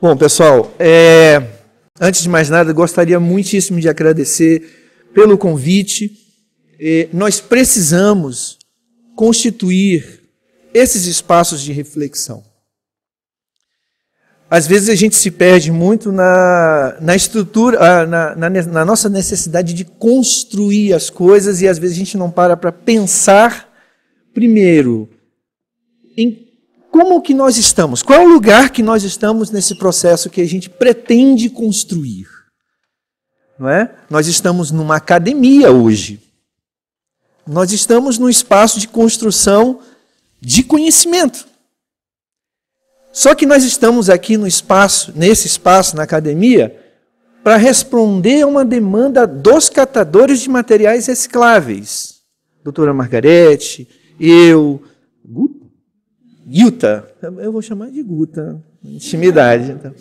Bom, pessoal, antes de mais nada, gostaria muitíssimo de agradecer pelo convite. Nós precisamos constituir esses espaços de reflexão. Às vezes a gente se perde muito na estrutura, na nossa necessidade de construir as coisas, e às vezes a gente não para pensar primeiro em como que nós estamos, qual é o lugar que nós estamos nesse processo que a gente pretende construir. Não é? Nós estamos numa academia hoje. Nós estamos num espaço de construção de conhecimento. Só que nós estamos aqui nesse espaço, na academia, para responder a uma demanda dos catadores de materiais recicláveis. Doutora Margarete, eu, Guta, eu vou chamar de Guta, intimidade. Então.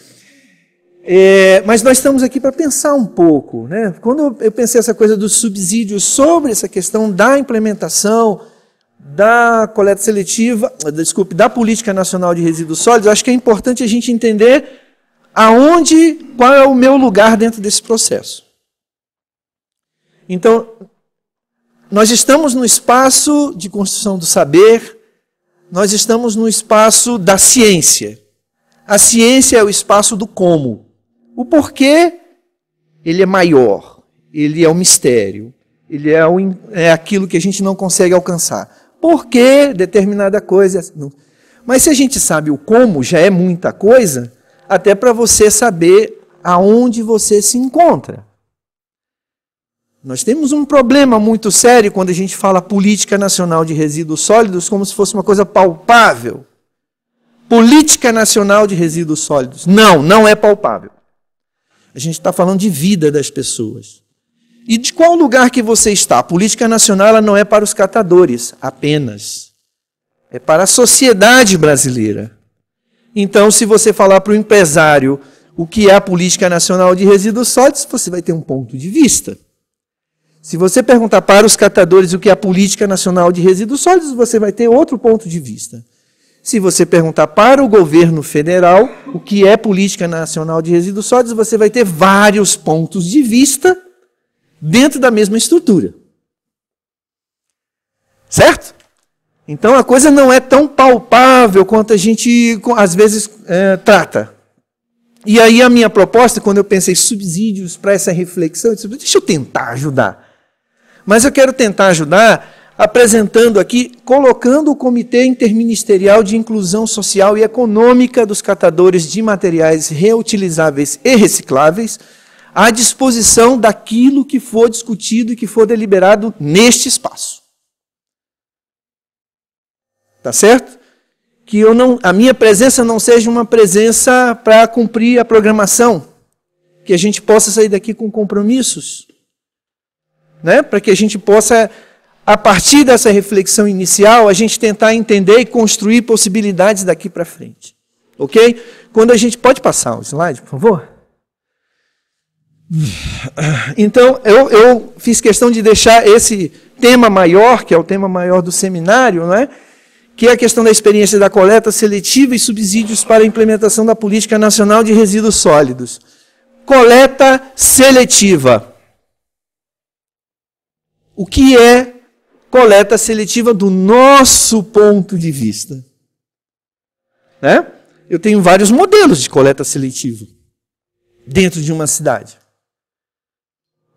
Mas nós estamos aqui para pensar um pouco. Né? Quando eu pensei essa coisa dos subsídios sobre essa questão da implementação da coleta seletiva, da Política Nacional de Resíduos Sólidos, acho que é importante a gente entender qual é o meu lugar dentro desse processo. Então, nós estamos no espaço de construção do saber, nós estamos no espaço da ciência. A ciência é o espaço do como. O porquê, ele é maior, ele é um mistério, ele é aquilo que a gente não consegue alcançar. Por que determinada coisa? Mas se a gente sabe o como, já é muita coisa, até para você saber aonde você se encontra. Nós temos um problema muito sério quando a gente fala Política Nacional de Resíduos Sólidos como se fosse uma coisa palpável. Política Nacional de Resíduos Sólidos. Não é palpável. A gente está falando de vida das pessoas. E de qual lugar que você está? A política nacional ela não é para os catadores apenas. É para a sociedade brasileira. Então, se você falar para o empresário o que é a Política Nacional de Resíduos Sólidos, você vai ter um ponto de vista. Se você perguntar para os catadores o que é a Política Nacional de Resíduos Sólidos, você vai ter outro ponto de vista. Se você perguntar para o governo federal o que é Política Nacional de Resíduos Sólidos, você vai ter vários pontos de vista dentro da mesma estrutura. Certo? Então a coisa não é tão palpável quanto a gente às vezes trata. E aí a minha proposta, quando eu pensei subsídios para essa reflexão, eu disse, deixa eu tentar ajudar. Mas eu quero tentar ajudar apresentando aqui, colocando o Comitê Interministerial de Inclusão Social e Econômica dos Catadores de Materiais Reutilizáveis e Recicláveis à disposição daquilo que for discutido e que for deliberado neste espaço. Tá certo? Que a minha presença não seja uma presença para cumprir a programação, que a gente possa sair daqui com compromissos, né? Para que a gente possa, a partir dessa reflexão inicial, a gente tentar entender e construir possibilidades daqui para frente. Ok? Quando a gente pode passar o slide, por favor? Então, eu fiz questão de deixar esse tema maior, que é o tema maior do seminário, não é? Que é a questão da experiência da coleta seletiva e subsídios para a implementação da Política Nacional de Resíduos Sólidos. Coleta seletiva. O que é coleta seletiva do nosso ponto de vista? Né? Eu tenho vários modelos de coleta seletiva dentro de uma cidade.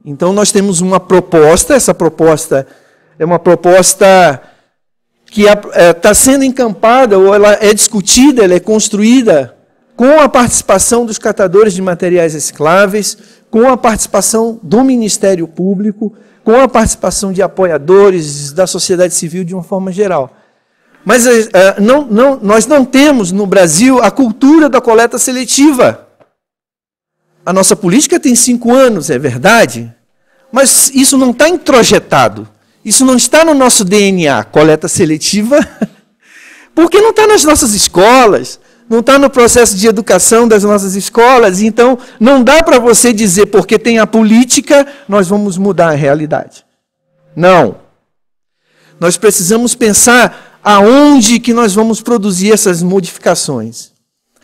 Então, nós temos uma proposta, essa proposta é uma proposta que está sendo encampada, ou ela é discutida, ela é construída com a participação dos catadores de materiais recicláveis, com a participação do Ministério Público, com a participação de apoiadores da sociedade civil de uma forma geral. Mas nós não temos no Brasil a cultura da coleta seletiva. A nossa política tem 5 anos, é verdade, mas isso não está introjetado. Isso não está no nosso DNA, coleta seletiva, porque não está nas nossas escolas, não está no processo de educação das nossas escolas, então não dá para você dizer, porque tem a política, nós vamos mudar a realidade. Não. Nós precisamos pensar aonde que nós vamos produzir essas modificações.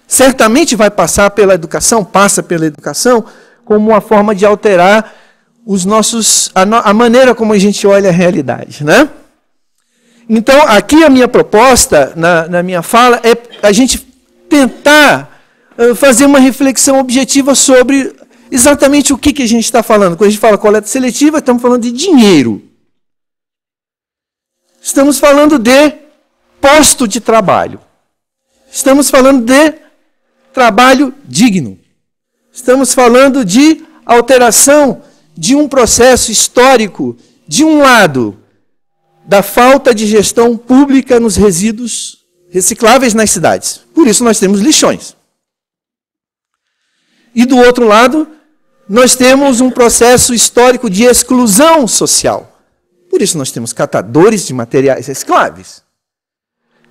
certamente vai passar pela educação, passa pela educação, como uma forma de alterar a maneira como a gente olha a realidade, né? Então, aqui a minha proposta, na minha fala, é a gente tentar fazer uma reflexão objetiva sobre exatamente o que a gente está falando. Quando a gente fala coleta seletiva, estamos falando de dinheiro. Estamos falando de posto de trabalho. Estamos falando de trabalho digno. Estamos falando de alteração de um processo histórico, de um lado, da falta de gestão pública nos resíduos recicláveis nas cidades. Por isso nós temos lixões. E do outro lado, nós temos um processo histórico de exclusão social. Por isso nós temos catadores de materiais recicláveis.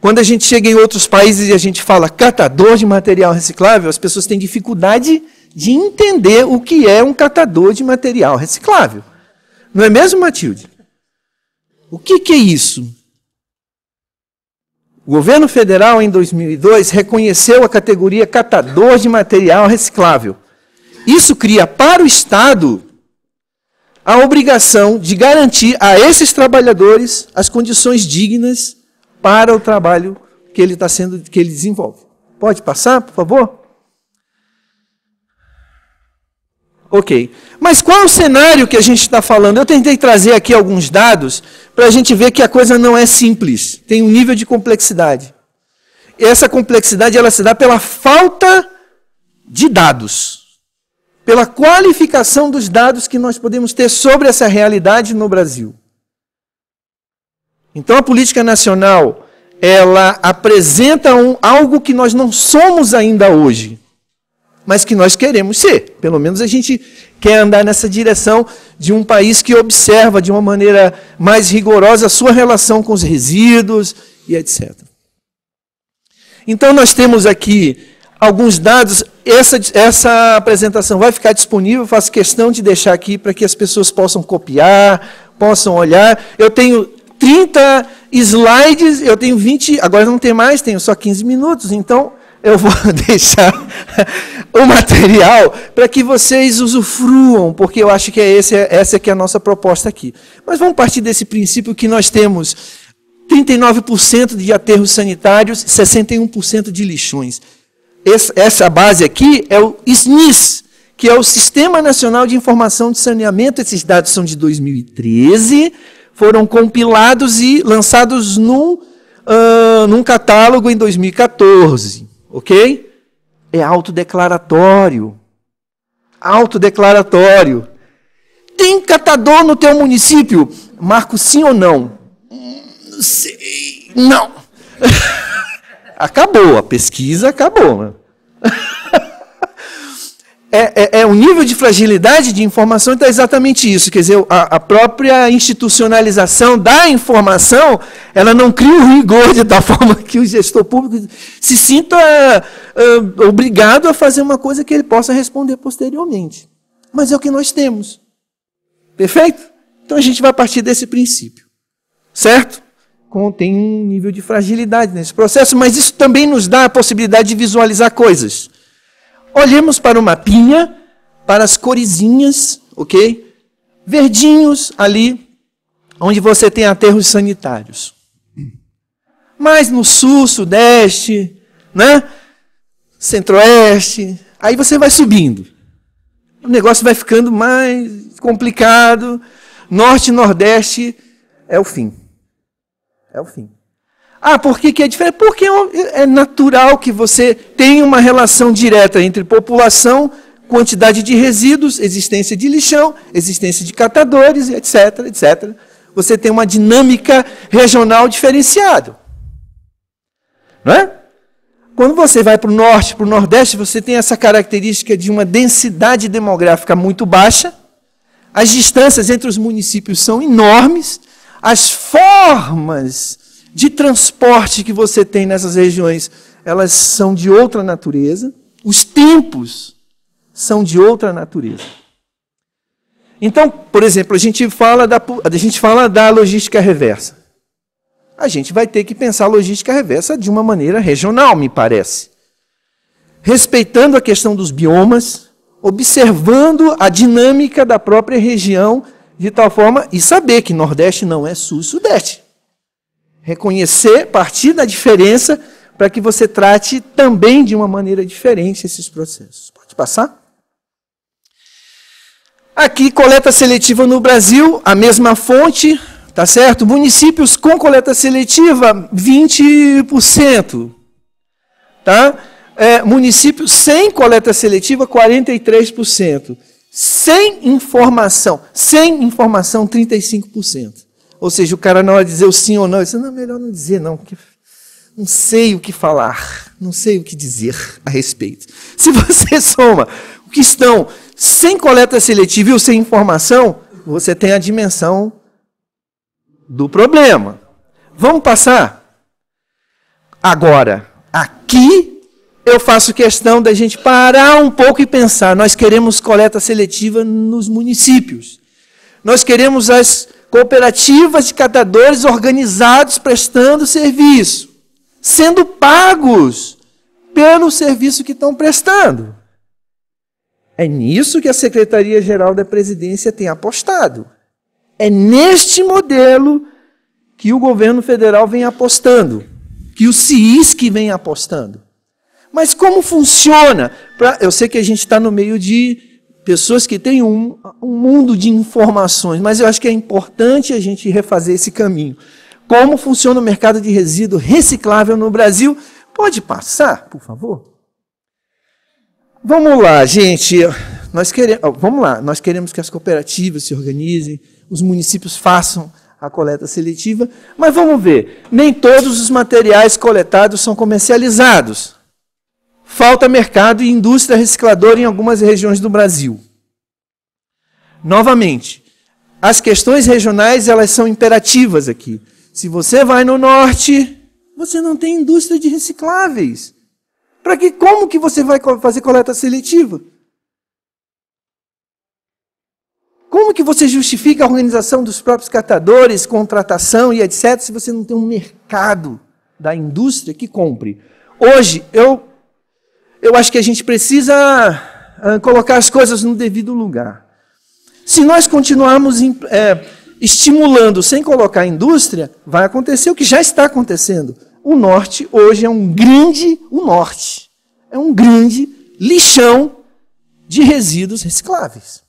Quando a gente chega em outros países e a gente fala catador de material reciclável, as pessoas têm dificuldade de entender o que é um catador de material reciclável. Não é mesmo, Matilde? O que é isso? O governo federal, em 2002, reconheceu a categoria catador de material reciclável. Isso cria para o Estado a obrigação de garantir a esses trabalhadores as condições dignas para o trabalho que ele desenvolve. Pode passar, por favor? Ok. Mas qual é o cenário que a gente está falando? Eu tentei trazer aqui alguns dados para a gente ver que a coisa não é simples. Tem um nível de complexidade. E essa complexidade ela se dá pela falta de dados. Pela qualificação dos dados que nós podemos ter sobre essa realidade no Brasil. Então a política nacional, ela apresenta algo que nós não somos ainda hoje, mas que nós queremos ser. Pelo menos a gente quer andar nessa direção de um país que observa de uma maneira mais rigorosa a sua relação com os resíduos e etc. Então nós temos aqui alguns dados. Essa apresentação vai ficar disponível, faço questão de deixar aqui para que as pessoas possam copiar, possam olhar. Eu tenho 30 slides, eu tenho 20, agora não tem mais, tenho só 15 minutos, então eu vou deixar o material para que vocês usufruam, porque eu acho que essa que é a nossa proposta aqui. Mas vamos partir desse princípio que nós temos 39% de aterros sanitários, 61% de lixões. Essa base aqui é o SNIS, que é o Sistema Nacional de Informação de Saneamento. Esses dados são de 2013, foram compilados e lançados num catálogo em 2014. Ok? É autodeclaratório. Autodeclaratório. Tem catador no teu município? Marco sim ou não? Não sei. Não. Acabou, a pesquisa acabou. Né? O nível de fragilidade de informação está exatamente isso. Quer dizer, a própria institucionalização da informação, ela não cria o rigor de tal forma que o gestor público se sinta obrigado a fazer uma coisa que ele possa responder posteriormente. Mas é o que nós temos. Perfeito? Então a gente vai partir desse princípio. Certo? Tem um nível de fragilidade nesse processo, mas isso também nos dá a possibilidade de visualizar coisas. Olhemos para o mapinha, para as coresinhas, ok? Verdinhos ali, onde você tem aterros sanitários. Mais no sul, sudeste, né? Centro-oeste, aí você vai subindo. O negócio vai ficando mais complicado. Norte e nordeste é o fim. É o fim. Por que é diferente? Porque é natural que você tenha uma relação direta entre população, quantidade de resíduos, existência de lixão, existência de catadores, etc, etc. Você tem uma dinâmica regional diferenciada. Não é? Quando você vai para o norte, para o nordeste, você tem essa característica de uma densidade demográfica muito baixa, as distâncias entre os municípios são enormes, as formas de transporte que você tem nessas regiões, elas são de outra natureza, os tempos são de outra natureza. Então, por exemplo, a gente fala da logística reversa. A gente vai ter que pensar a logística reversa de uma maneira regional, me parece. respeitando a questão dos biomas, observando a dinâmica da própria região, de tal forma, e saber que Nordeste não é Sul e Sudeste. Reconhecer, partir da diferença, para que você trate também de uma maneira diferente esses processos. Pode passar? Aqui, coleta seletiva no Brasil, a mesma fonte, tá certo? Municípios com coleta seletiva, 20%. Tá? Municípios sem coleta seletiva, 43%. Sem informação, 35%. Ou seja, o cara, na hora de dizer o sim ou não, ele diz, não, melhor não dizer não, porque não sei o que falar, não sei o que dizer a respeito. Se você soma o que estão sem coleta seletiva e sem informação, você tem a dimensão do problema. Vamos passar? Agora, aqui eu faço questão da gente parar um pouco e pensar. Nós queremos coleta seletiva nos municípios. Nós queremos as cooperativas de catadores organizados prestando serviço, sendo pagos pelo serviço que estão prestando. É nisso que a Secretaria-Geral da Presidência tem apostado. É neste modelo que o governo federal vem apostando, que o CIISC vem apostando. Mas como funciona? Eu sei que a gente está no meio de pessoas que têm um mundo de informações, mas eu acho que é importante a gente refazer esse caminho. Como funciona o mercado de resíduo reciclável no Brasil? Pode passar, por favor? Vamos lá, gente. Nós queremos que as cooperativas se organizem, os municípios façam a coleta seletiva, mas vamos ver, nem todos os materiais coletados são comercializados. Falta mercado e indústria recicladora em algumas regiões do Brasil. Novamente, as questões regionais, elas são imperativas aqui. Se você vai no norte, você não tem indústria de recicláveis. Como que você vai fazer coleta seletiva? Como que você justifica a organização dos próprios catadores, contratação e etc., se você não tem um mercado da indústria que compre? Hoje, eu acho que a gente precisa colocar as coisas no devido lugar. Se nós continuarmos estimulando sem colocar indústria, vai acontecer o que já está acontecendo. O norte hoje é um grande lixão de resíduos recicláveis.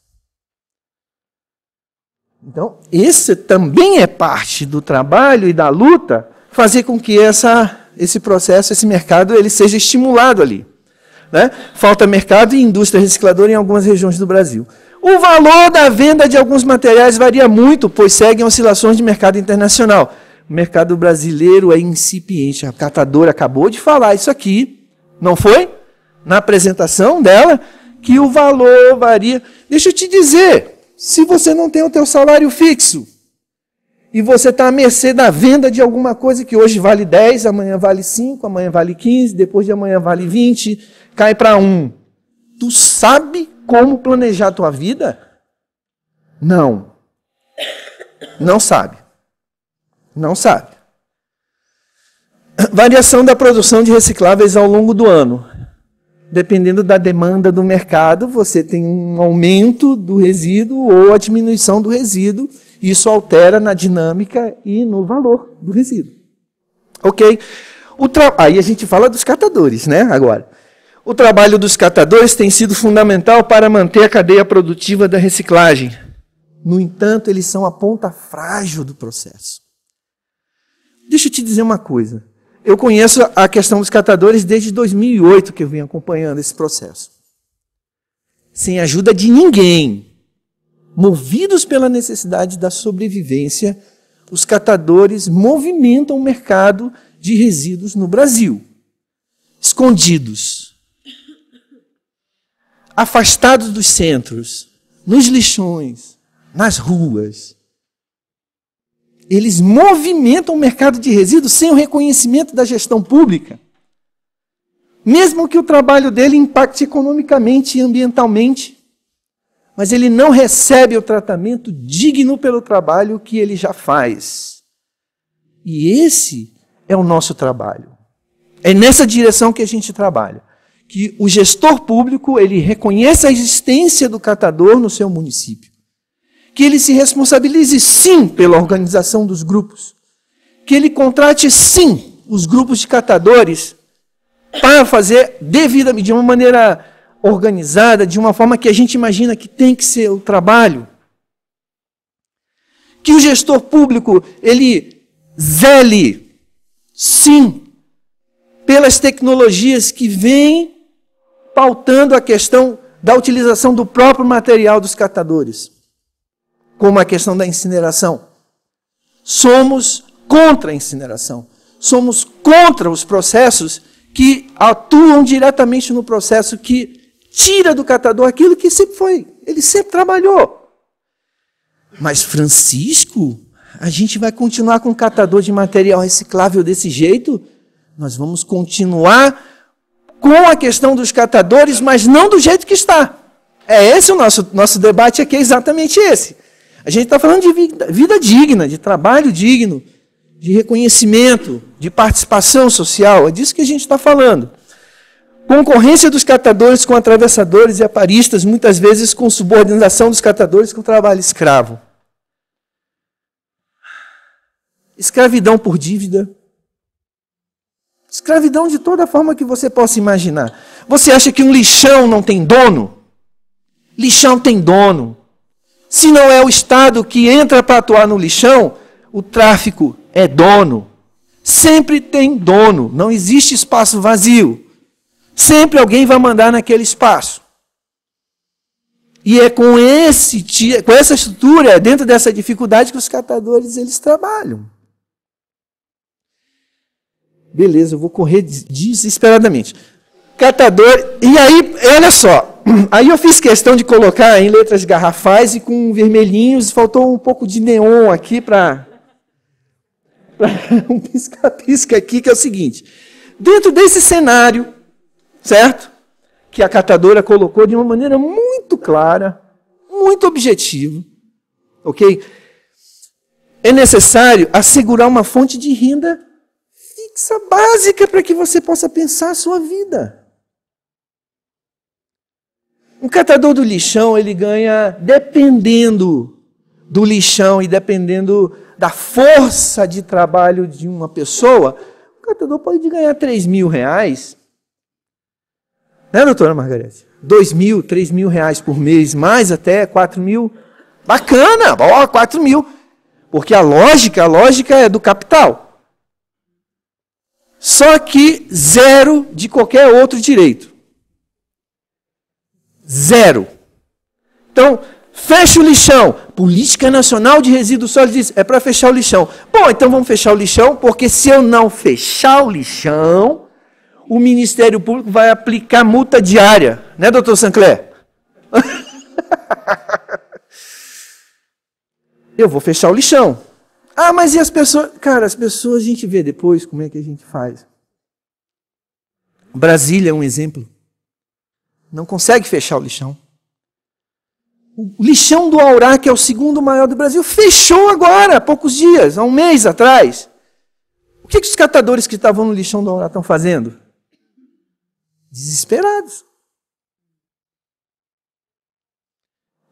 Então, esse também é parte do trabalho e da luta, fazer com que esse processo, esse mercado, ele seja estimulado ali. Né? Falta mercado e indústria recicladora em algumas regiões do Brasil. O valor da venda de alguns materiais varia muito, pois seguem oscilações de mercado internacional. O mercado brasileiro é incipiente. A catadora acabou de falar isso aqui, não foi? Na apresentação dela, que o valor varia. Deixa eu te dizer, se você não tem o teu salário fixo, e você está à mercê da venda de alguma coisa que hoje vale 10, amanhã vale 5, amanhã vale 15, depois de amanhã vale 20, cai para 1. Tu sabe como planejar a tua vida? Não. Não sabe. Não sabe. Variação da produção de recicláveis ao longo do ano. Dependendo da demanda do mercado, você tem um aumento do resíduo ou a diminuição do resíduo. Isso altera na dinâmica e no valor do resíduo. Ok? Aí a gente fala dos catadores, né? Agora, o trabalho dos catadores tem sido fundamental para manter a cadeia produtiva da reciclagem. No entanto, eles são a ponta frágil do processo. Deixa eu te dizer uma coisa. Eu conheço a questão dos catadores desde 2008 que eu venho acompanhando esse processo. Sem ajuda de ninguém. Movidos pela necessidade da sobrevivência, os catadores movimentam o mercado de resíduos no Brasil. Escondidos. Afastados dos centros, nos lixões, nas ruas. Eles movimentam o mercado de resíduos sem o reconhecimento da gestão pública. Mesmo que o trabalho dele impacte economicamente e ambientalmente, mas ele não recebe o tratamento digno pelo trabalho que ele já faz. E esse é o nosso trabalho. É nessa direção que a gente trabalha. que o gestor público ele reconheça a existência do catador no seu município. Que ele se responsabilize, sim, pela organização dos grupos. Que ele contrate, sim, os grupos de catadores para fazer devidamente, de uma maneira organizada, de uma forma que a gente imagina que tem que ser o trabalho. Que o gestor público, ele zele, sim, pelas tecnologias que vêm pautando a questão da utilização do próprio material dos catadores, como a questão da incineração. Somos contra a incineração. Somos contra os processos que atuam diretamente no processo que tira do catador aquilo que sempre foi. Ele sempre trabalhou. Mas, Francisco, a gente vai continuar com o catador de material reciclável desse jeito? Nós vamos continuar com a questão dos catadores, mas não do jeito que está. É esse o nosso debate aqui, é exatamente esse. A gente está falando de vida digna, de trabalho digno, de reconhecimento, de participação social. É disso que a gente está falando. Concorrência dos catadores com atravessadores e aparistas, muitas vezes com subordinação dos catadores com trabalho escravo. Escravidão por dívida. Escravidão de toda forma que você possa imaginar. Você acha que um lixão não tem dono? Lixão tem dono. Se não é o Estado que entra para atuar no lixão, o tráfico é dono. Sempre tem dono. Não existe espaço vazio. Sempre alguém vai mandar naquele espaço. E é com essa estrutura, dentro dessa dificuldade, que os catadores eles trabalham. Beleza, eu vou correr desesperadamente. Catador, e aí, olha só, aí eu fiz questão de colocar em letras garrafais e com vermelhinhos, faltou um pouco de neon aqui para um pisca-pisca aqui, que é o seguinte. Dentro desse cenário, certo? Que a catadora colocou de uma maneira muito clara, muito objetiva, ok? É necessário assegurar uma fonte de renda fixa, básica, para que você possa pensar a sua vida. Um catador do lixão, ele ganha, dependendo do lixão e dependendo da força de trabalho de uma pessoa, o catador pode ganhar R$3.000, né, doutora Margarete? 2.000, 3.000 reais por mês, mais até 4.000. Bacana, ó, 4.000. Porque a lógica é do capital. Só que zero de qualquer outro direito. Zero. Então, fecha o lixão. Política Nacional de Resíduos Sólidos é para fechar o lixão. Bom, então vamos fechar o lixão, porque se eu não fechar o lixão, o Ministério Público vai aplicar multa diária. Né, doutor Sancler? Eu vou fechar o lixão. Ah, mas e as pessoas? Cara, as pessoas a gente vê depois como é que a gente faz. Brasília é um exemplo. Não consegue fechar o lixão. O lixão do Aurá, que é o segundo maior do Brasil, fechou agora, há poucos dias, há um mês atrás. O que os catadores que estavam no lixão do Aurá estão fazendo? Desesperados.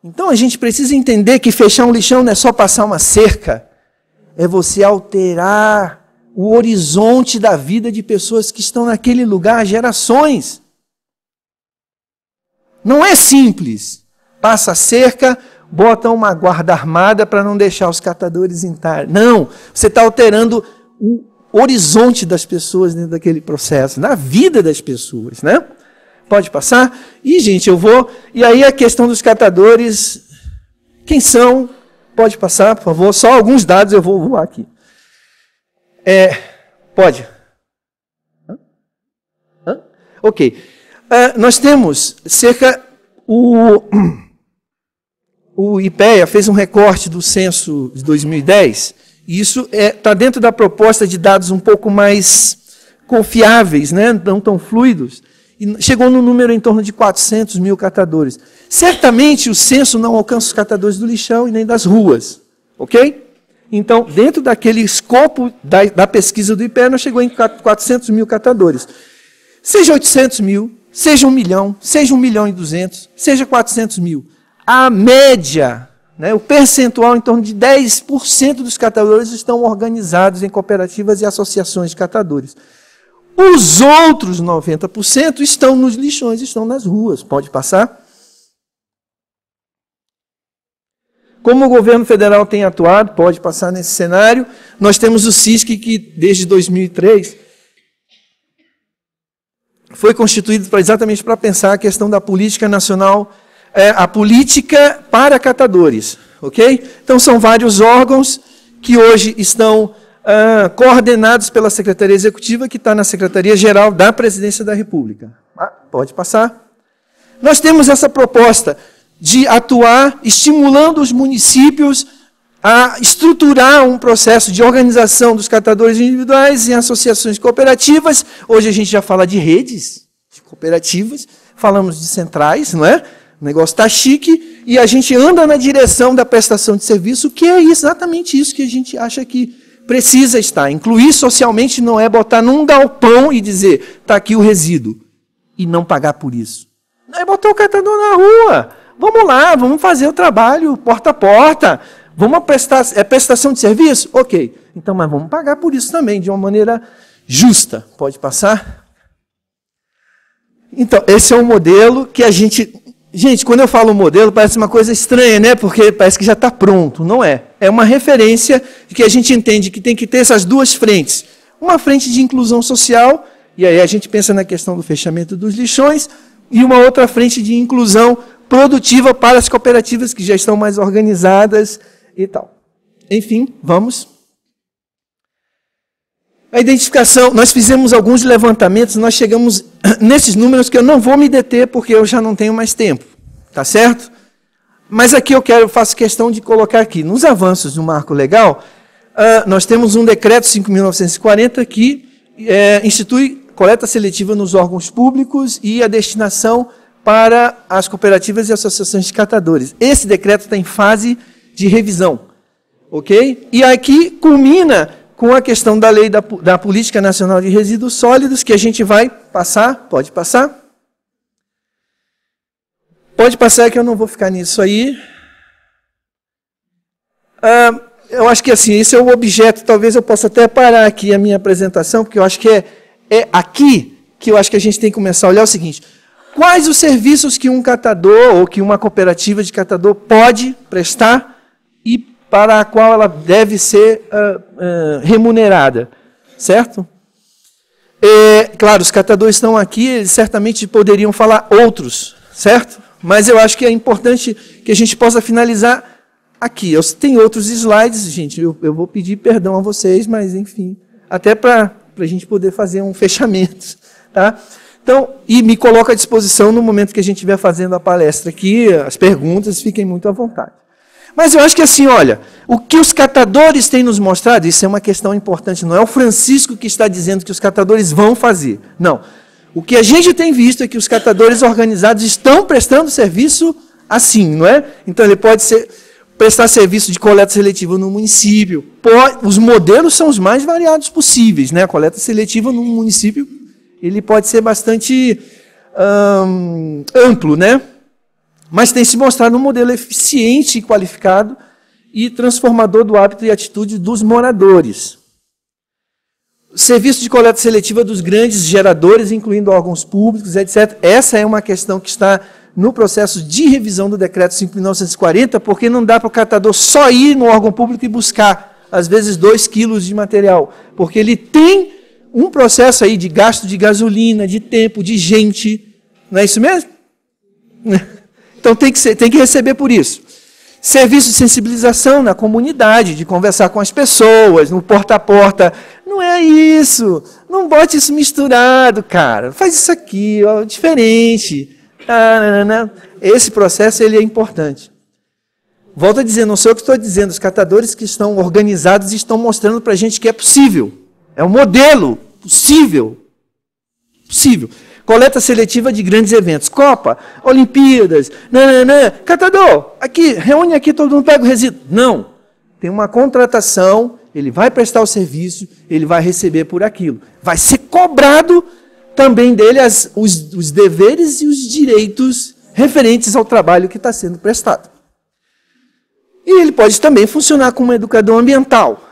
Então a gente precisa entender que fechar um lixão não é só passar uma cerca, é você alterar o horizonte da vida de pessoas que estão naquele lugar há gerações. Não é simples. Passa a cerca, bota uma guarda armada para não deixar os catadores entrarem. Não, você está alterando o horizonte das pessoas dentro daquele processo, na vida das pessoas, né? Pode passar? E, gente, eu vou... E aí a questão dos catadores, quem são? Pode passar, por favor. Só alguns dados eu vou voar aqui. Pode. Ok. Nós temos cerca... O IPEA fez um recorte do censo de 2010, e isso está dentro da proposta de dados um pouco mais confiáveis, né? Não tão fluidos, e chegou no número em torno de 400 mil catadores. Certamente o censo não alcança os catadores do lixão e nem das ruas, ok? Então, dentro daquele escopo da pesquisa do IPEA, nós chegou em 400 mil catadores. Seja 800 mil, seja 1 milhão, seja 1.200.000, seja 400 mil. A média, né, o percentual em torno de 10% dos catadores estão organizados em cooperativas e associações de catadores. Os outros 90% estão nos lixões, estão nas ruas. Pode passar? Como o governo federal tem atuado, pode passar nesse cenário, nós temos o SISC que desde 2003 foi constituído exatamente para pensar a questão da política nacional, a política para catadores, ok? Então são vários órgãos que hoje estão coordenados pela Secretaria Executiva, que está na Secretaria-Geral da Presidência da República. Pode passar. Nós temos essa proposta de atuar estimulando os municípios a estruturar um processo de organização dos catadores individuais em associações cooperativas. Hoje a gente já fala de redes de cooperativas, falamos de centrais, não é? O negócio está chique e a gente anda na direção da prestação de serviço, que é exatamente isso que a gente acha que precisa estar. Incluir socialmente não é botar num galpão e dizer, está aqui o resíduo, e não pagar por isso. Não é botar o catador na rua. Vamos lá, vamos fazer o trabalho porta a porta. Vamos prestar, prestação de serviço? Ok. Então, mas vamos pagar por isso também, de uma maneira justa. Pode passar? Então, esse é um modelo que a gente... Gente, quando eu falo modelo, parece uma coisa estranha, né? Porque parece que já está pronto. Não é. É uma referência de que a gente entende que tem que ter essas duas frentes. Uma frente de inclusão social, e aí a gente pensa na questão do fechamento dos lixões, e uma outra frente de inclusão produtiva para as cooperativas que já estão mais organizadas e tal. Enfim, vamos. A identificação, nós fizemos alguns levantamentos, nós chegamos nesses números que eu não vou me deter porque eu já não tenho mais tempo, tá certo? Mas aqui faço questão de colocar aqui, nos avanços do marco legal, nós temos um decreto 5.940 que institui coleta seletiva nos órgãos públicos e a destinação para as cooperativas e associações de catadores. Esse decreto está em fase de revisão, ok? E aqui culmina com a questão da lei da Política Nacional de Resíduos Sólidos, que a gente vai passar. Pode passar? Pode passar, que eu não vou ficar nisso aí. Eu acho que assim, esse é o objeto, talvez eu possa até parar aqui a minha apresentação, porque eu acho que é aqui que eu acho que a gente tem que começar a olhar o seguinte: quais os serviços que um catador ou que uma cooperativa de catador pode prestar e para a qual ela deve ser remunerada, certo? Claro, os catadores estão aqui, eles certamente poderiam falar outros, certo? Mas eu acho que é importante que a gente possa finalizar aqui. Tem outros slides, gente, eu vou pedir perdão a vocês, mas enfim, até para a gente poder fazer um fechamento, tá? Então, e me coloco à disposição no momento que a gente estiver fazendo a palestra aqui, as perguntas, fiquem muito à vontade. Mas eu acho que assim, olha, o que os catadores têm nos mostrado, isso é uma questão importante, não é o Francisco que está dizendo que os catadores vão fazer. Não. O que a gente tem visto é que os catadores organizados estão prestando serviço assim, não é? Então ele pode prestar serviço de coleta seletiva no município. Os modelos são os mais variados possíveis, né? A coleta seletiva no município, ele pode ser bastante amplo, né? Mas tem se mostrado um modelo eficiente e qualificado e transformador do hábito e atitude dos moradores. Serviço de coleta seletiva dos grandes geradores, incluindo órgãos públicos, etc. Essa é uma questão que está no processo de revisão do decreto 5.940, porque não dá para o catador só ir no órgão público e buscar, às vezes, 2 quilos de material, porque ele tem um processo aí de gasto de gasolina, de tempo, de gente. Não é isso mesmo? Então tem que receber por isso. Serviço de sensibilização na comunidade, de conversar com as pessoas, no porta a porta. Não é isso. Não bote isso misturado, cara. Faz isso aqui, ó, diferente. Esse processo ele é importante. Volto a dizer, não sou eu que estou dizendo, os catadores que estão organizados estão mostrando para a gente que é possível. É um modelo possível. Possível. Coleta seletiva de grandes eventos. Copa, Olimpíadas, catador, aqui, reúne aqui, todo mundo pega o resíduo. Não. Tem uma contratação, ele vai prestar o serviço, ele vai receber por aquilo. Vai ser cobrado também dele os deveres e os direitos referentes ao trabalho que está sendo prestado. E ele pode também funcionar como educador ambiental.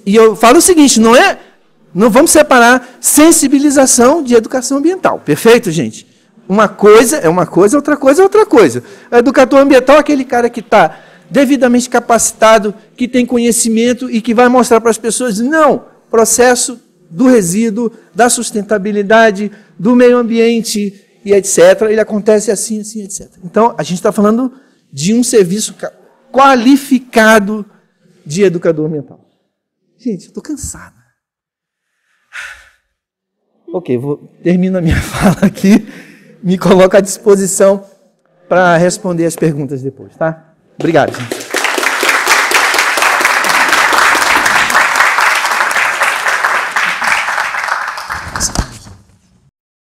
E eu falo o seguinte, não vamos separar sensibilização de educação ambiental. Perfeito, gente? Uma coisa é uma coisa, outra coisa é outra coisa. O educador ambiental é aquele cara que está devidamente capacitado, que tem conhecimento e que vai mostrar para as pessoas, não, processo do resíduo, da sustentabilidade, do meio ambiente e etc. Ele acontece assim, assim, etc. Então, a gente está falando de um serviço qualificado de educador ambiental. Gente, eu estou cansado. Ok, termino a minha fala aqui, me coloco à disposição para responder as perguntas depois, tá? Obrigado, gente.